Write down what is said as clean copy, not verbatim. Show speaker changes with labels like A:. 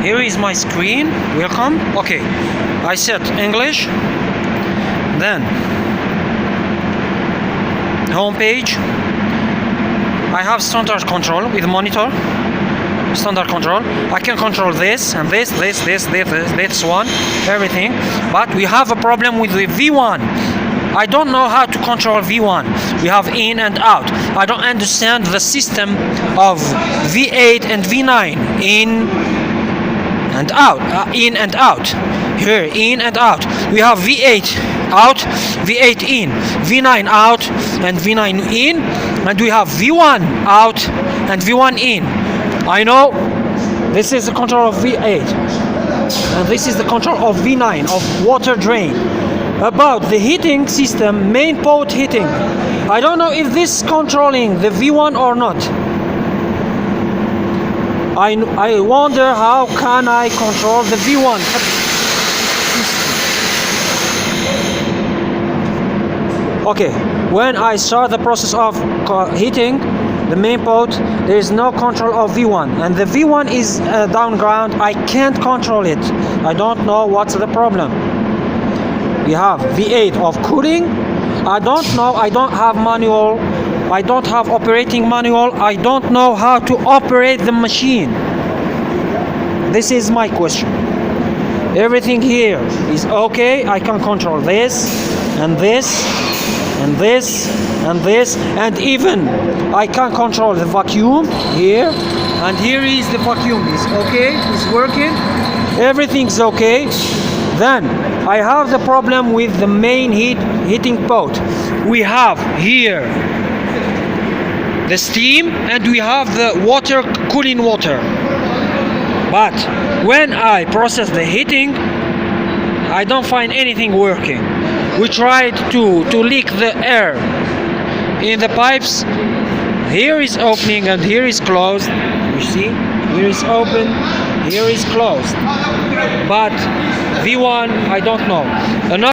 A: Here is my screen. Welcome. Okay, I set English. Then home page. I have standard control with monitor. Standard control. I can control this and this one, everything. But we have a problem with the V1. I don't know how to control V1. We have in and out. I don't understand the system of V8 and V9 in and out. In and out. Here, in and out. We have V8 out, V8 in, V9 out, and V9 in. And we have V1 out and V1 in. I know this is the control of V8. And this is the control of V9, of water drain. About the heating system, main pot heating, I don't know if this is controlling the V1 or not. I wonder how can I control the V1. Okay, when I start the process of heating the main pot, there is no control of V1, and the V1 is down ground. I can't control it. I don't know what's the problem. We have V8 of cooling. I don't know. I don't have manual. I don't have operating manual. I don't know how to operate the machine. This is my question. Everything here is okay. I can control this and this and this and this, and even I can control the vacuum here, and here is the vacuum. It's okay. It's working. Everything's okay. Then I have the problem with the main heating pot. We have here the steam and we have the water, cooling water. But when I process the heating, I don't find anything working. We tried to leak the air in the pipes. Here is opening and here is closed. You see? Here is open, here is closed. But V1, I don't know. Another